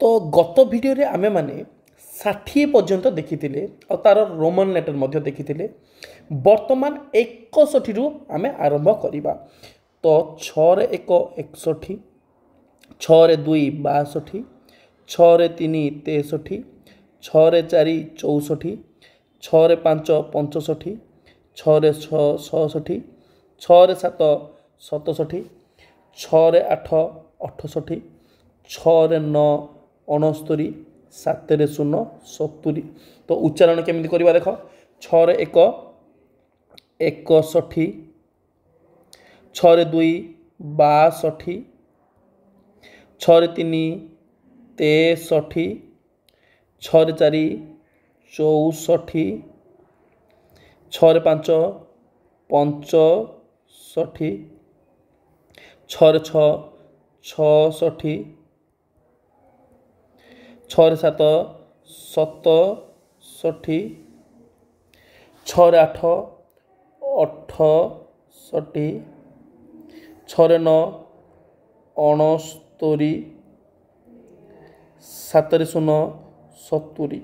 तो गत भिडियो आमे माने 60 पर्यंत देखी तार रोमन लेटर मध्य देखी बर्तमान 61 रु आमे आरंभ करवा। तो 6 रे 1 61, 6 रे 2 62, 6 रे 3 63, 6 रे 4 64, 6 रे 5 65, 6 रे 6 66, 6 रे 7 67, 6 रे 8 68, 6 रे 9 69, 7 रे 0 70। तो उच्चारण केमिति करवा देख 6 रे 1 61, 6 रे 2 62, 6 रे 3 63, 6 रे 4 64, 6 रे 5 65, 6 रे 6 66, 6 रे 7 67, 6 रे 8 68, 6 रे 9 69, 7 रे 0 70।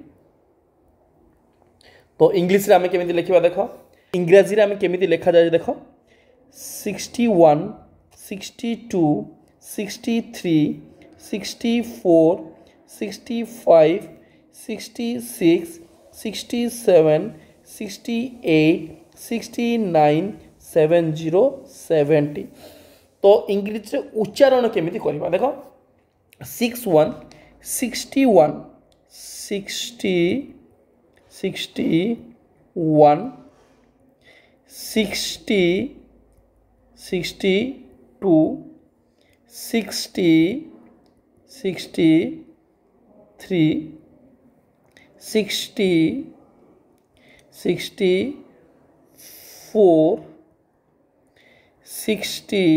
तो इंग्लिश रे आमे केमिति लिखिबा देख इंग्राजी रे आमे केमिति लिखा जाय देख 61 62 63 64 65 66 67 68 69 70 70। तो इंग्लिश रे उच्चारण केमिति करबा देख 61 61 60 61 60 62 60 63 60 64 60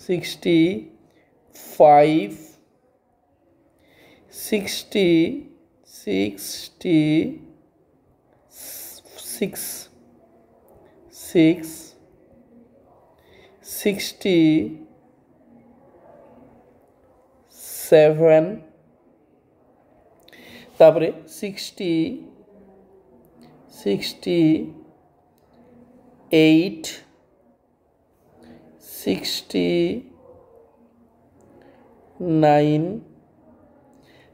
65 60 66 67 तापरे 60 68 69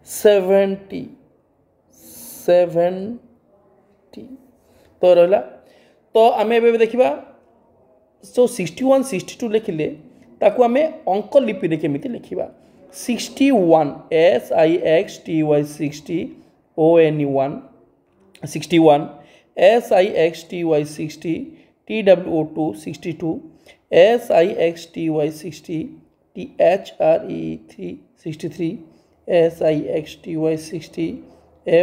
70 70। तो रहा तो आम ए देखा जो 61 62 लिखिले ताकू आम अंक लिपि केमिति लिखिबा 61 SIXTY 60 ONE1 61 SIXTY 60 TWO2 62 SIXTY 60 THRE3 63 SIXTY 60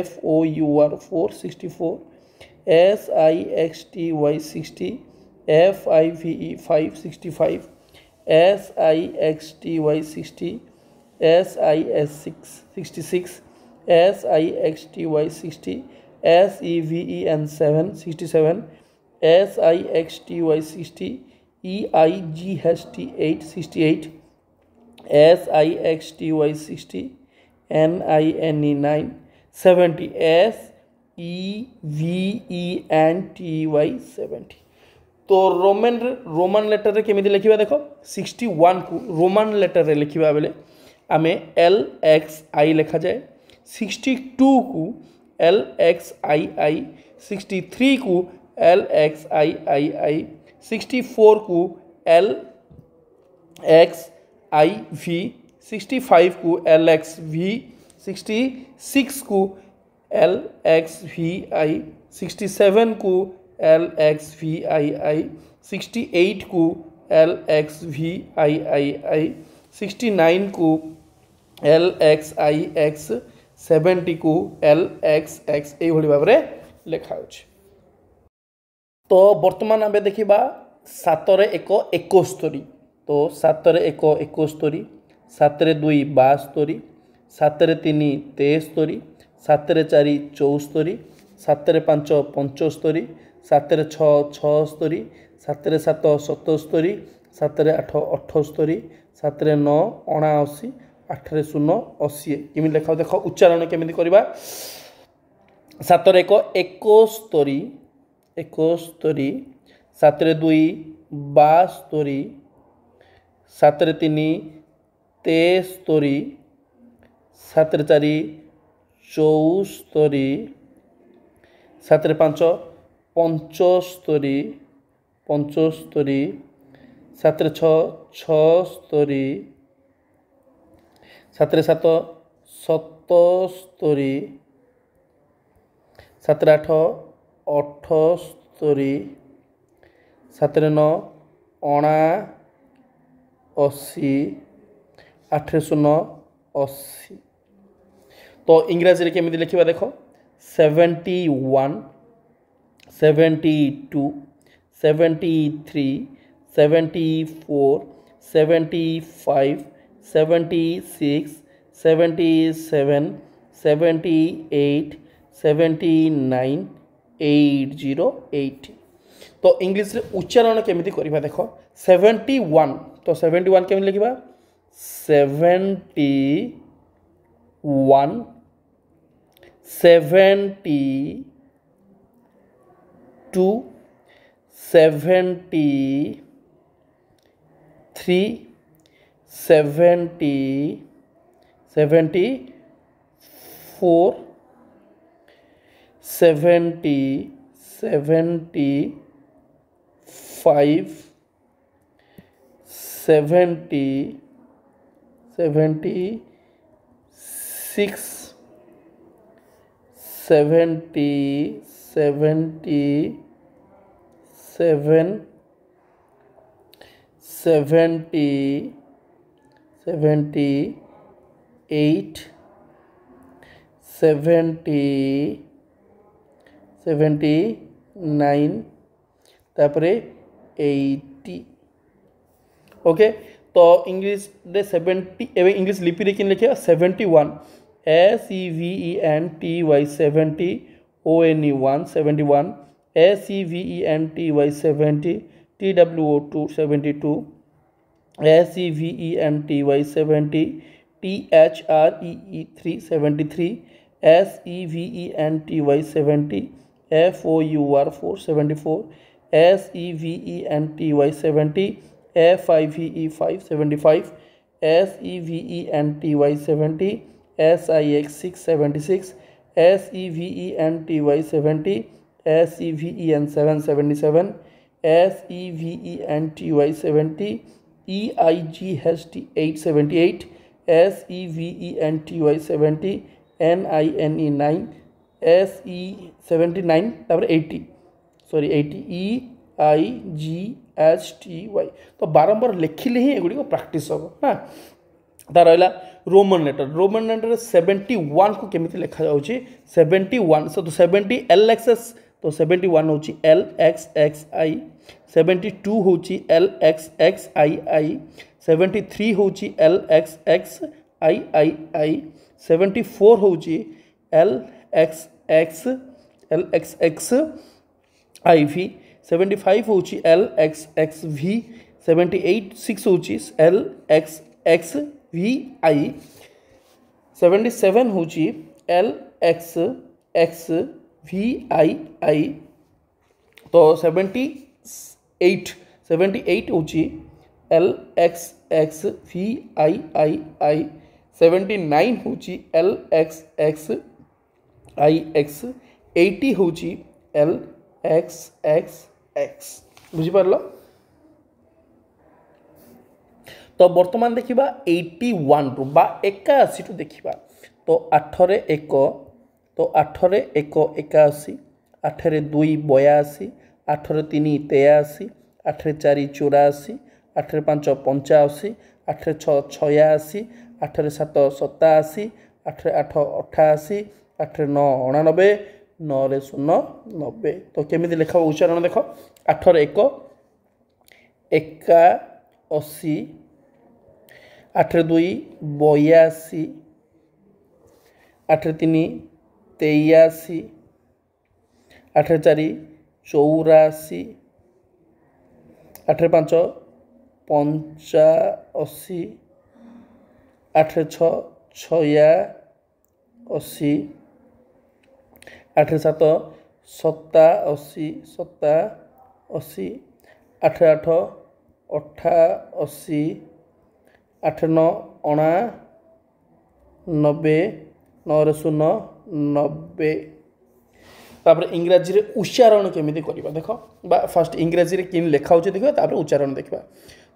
FOUR4 64 SIXTY 60 FIVE5 65 SIXTY 60 SIS6 66 SIXTY 60 SEVEN7 67 SIXTY 60 EIGHT8 68 SIXTY 60 NINE9 70 SEVENTY 70। तो रोमान लेटर रे केमिति लिखिबा देखो 61 को रोमान लेटर रे लिखिबा बेले आमे LXI लिखा जाए 62 को LXII 63 को LXIII 64 को LXIV 65 को LXV 66 को LXVI 67 को LXVII 68 को LXVIII 69 को LXIX 70 को LXX ये भाव में लिखा। तो बर्तमान आम देखा 7 रे 1 71। तो 7 रे 1 71, 7 रे 2 72, 7 रे 3 73, 7 रे 4 74, 7 रे 5 75, 7 रे 6 76, 7 रे 7 77, 7 रे 8 78, 7 रे 9 79, आठरे शून्य 80 केमी लेखा देख उच्चारण केमी करवा 7 रे 1 71 71 7 रे 2 72 7 रे 3 73 7 रे 4 74 7 रे 5 75 75 7 रे 6 76 7 रे 7 77 7 रे 8 78 7 रे 9 79 8 रे 0 80 तो इंग्राजी रे केमिति लिखिबा देखो 71 72 73 74 75 76 77 78 79 80 80 तो इंग्लिश रे उच्चारण केमिति करबा देखो 71 तो 71 केमिति लिखिबा 71 72 73 70 74 70 75 70 76 70 77 70 78 70 79 तापरे 80 ओके तो इंग्लिश रे 70 एवं इंग्लिश लिपि रे किन लिखे 71 SEVENTY 70 ONE 71 SEVENTY 70 TWO 72 SEVENTY 70 THREE 73 SEVENTY 70 FOUR 474 SEVENTY 70 FIVE 575 SEVENTY 70 SIX 676 SEVENTY 70 SEVEN 777 SEVENTY 70 EIGHT 878 SEVENTY 70 NINE 9 SE 79 तापर 80 सॉरी 80 EIGHTY तो बारंबार लिखिले ही एगुड़ी को प्रैक्टिस हम ना ता रहा रोमन लेटर 71 को केमिति लिखा जाउची 71 सो तो 70 LXS तो 71 होची LXXI 72 होची LXXII 73 होची LXXIII 74 होची LXXIV 75 होची LXXV 78 6 होची LXXVI 77 होची LXXVII तो 78 होची LXXVII 79 होची LXXIX 80 होची LXXX बुझी पारलो तो बर्तमान देखिबा 81 रु बा 81 रु देखिबा तो 8 रे 1 तो 8 रे 1 81 8 रे 2 82 8 रे 3 83 8 रे 4 84 8 रे 5 85 8 रे 6 86 8 रे 7 87 8 रे 8 88 8 रे 9 99 9 रे 0 90 तो केमिति लेखा उच्चारण देखो 8 रे 1 81 8 रे 2 82 8 रे 3 83 8 रे 4 84 8 रे 5 85 आठ छ छया अशी, आठ सात सत्ता अशी, आठ आठ अठाअशी, आठ नौ अणा नब्बे, नौ शून्य नब्बे। तापर इंग्राजी रे उच्चारण केमिति करबा देख बा फास्ट इंग्राजी रे किन लेखा होची देखबा तापर उच्चारण देखबा।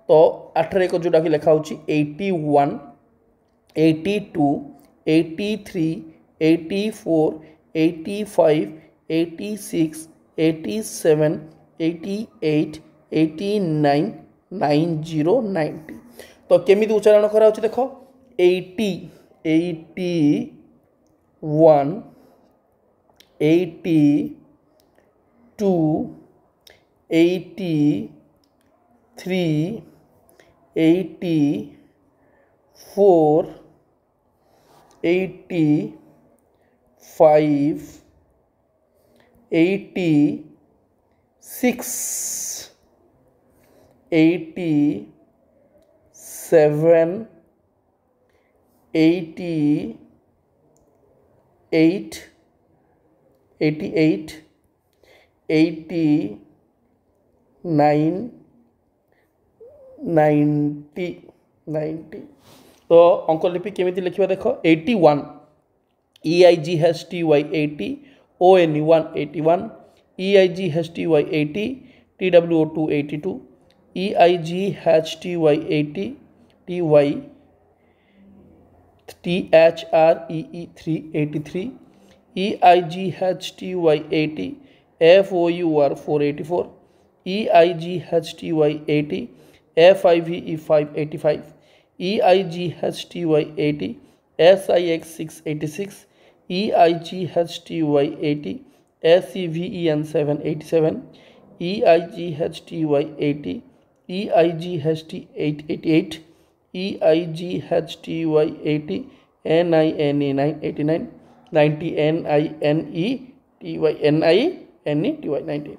तो 8 रे को जोटा कि लेखा होची 81 82 83 84 85 86 87 88 89 90 90। तो केमिति उच्चारण करा होची देखो 80 81 82 83 84 85 86 87 88 88 89 90 90। तो अंक लिपि केमिति लिखिबा देखो 81 EIGHTY 80 ONE 81 EIGHTY 80 TWO 82 EIGHTY 80 THREE 383 EIGHTY 80 FOUR 484 EIGHTY 80 FIVE 585 EIGHTY 80 SIX 686 EIGHTY 80 SCVEN 787 EIGHTY 80 EIGHT 888 EIGHTY 80 NINE 989 90 NINETY 90।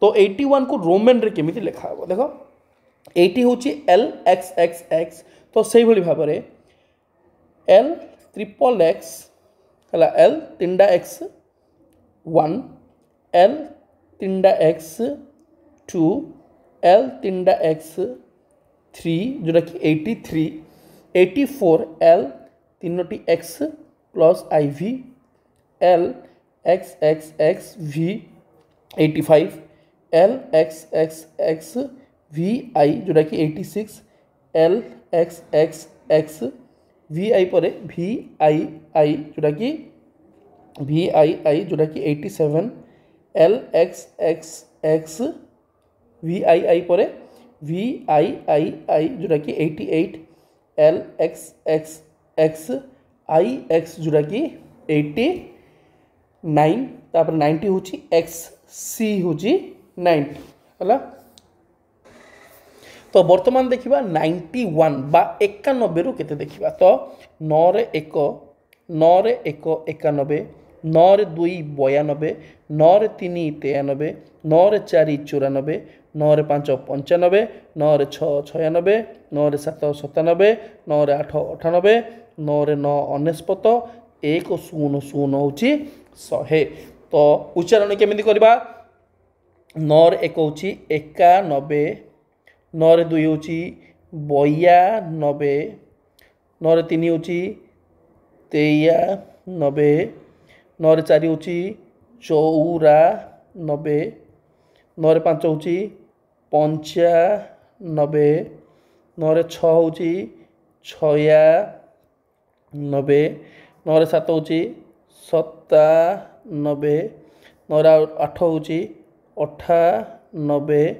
तो 81 को रोमन रे केमिति लेखा हो देखो 80 होची LXXX। तो सही भली भाव रे L ट्रिपल X हला L तीनडा X 1 L तीनडा X 2 L तीनडा X 3 जोटा कि 83 84 L तीनोटी X plus IV L XXX V 85 L XXX VI जोटा कि 86 L XXX VI पर VII जोटा कि VII जोटा कि 87 L XXX VII पर VIII जोटा कि 88 L XXX IX जोटा कि 89 तापर 90 होची XC होची 90 हला। तो वर्तमान देखिबा 91 बा 91 रु केते देखिबा तो 9 रे 1 9 रे 1 91 9 रे 2 92 9 रे 3 93 9 रे 4 94 9 रे 5 95 9 रे 6 96 9 रे 7 97 9 रे 8 98 9 रे 9 99 1 0 0 होची 100। तो उच्चारण केमिति करबा 9 रे 1 होची 91 9 रे 2 होची 92 9 रे 3 होची 93 9 रे 4 होची 94 9 रे 5 होची 95 9 रे 6 होची 96 9 रे 7 होची 97 9 रे 8 होची 98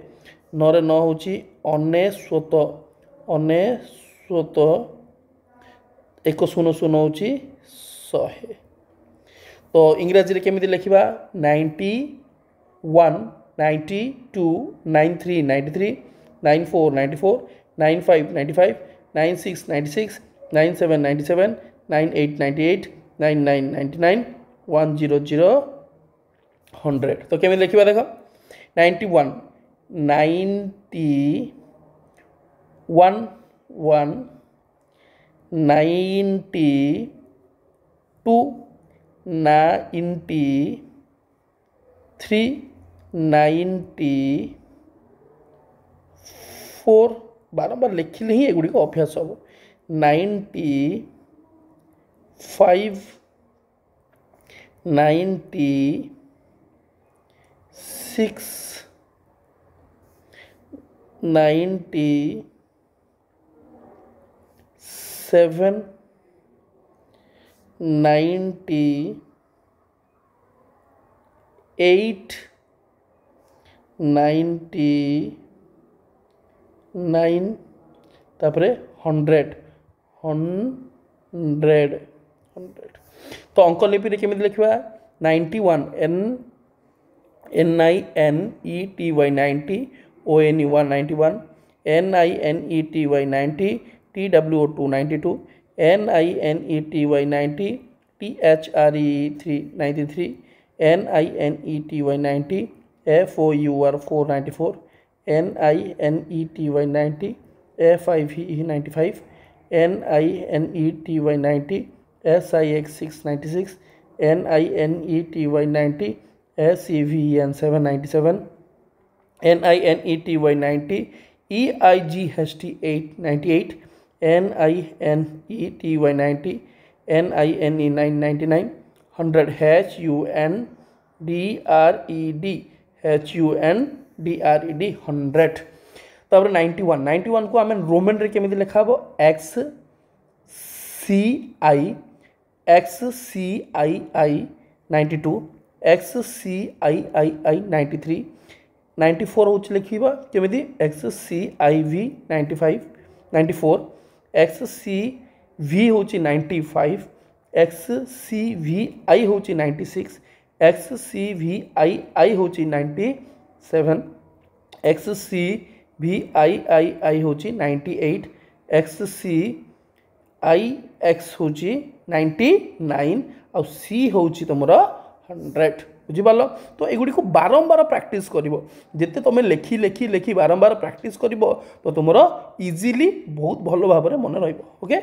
9 रे 9 होची 99 1 0 0 होची 100। तो इंग्राजी रे केमिति लिखिबा 91 92 93 93 94 94 95 95 96 96 97 97 98 98 99 99 100 100। तो केमिति लिखिबा देखो 91 90 1 1 92 93 94 बारंबार लिखिले ही एगुड़ी को अभ्यास हम 95 96 97 98 99 तापरे 100 तो अंक लिपि केमी लिखा 91 NINETY 90 ONE1 91 NINETY 90 TWO2 92 NINETY 90 THRE3 93 NINETY 90 FOUR4 94 NINETY 90 FIVE 95 NINETY 90 SIX6 96 NINETY 90 SEVEN 797 NINETY 90 EIGHT 898 NINETY 90 NINE 999 100 HUNDRED 100 तापर 91 को आम रोमन रे केमी लिखा हम XCI 92 XCII 93 94 हूँ लिखा केमी XCIV 95 94 XCV हूँ 95 XCVI हूँ 96 XCVII हूँ 97 XCVII हूँ 98 XCIX हूँ 99 और C हूँ तुम 100 बुझिपार तो एगुड़ी को बारंबार प्रैक्टिस करिवो जिते तुम लेखि लेखि लेखि बारंबार प्रैक्टिस करिवो तो तुम इजीली बहुत भल भाव में मन रहिबो ओके।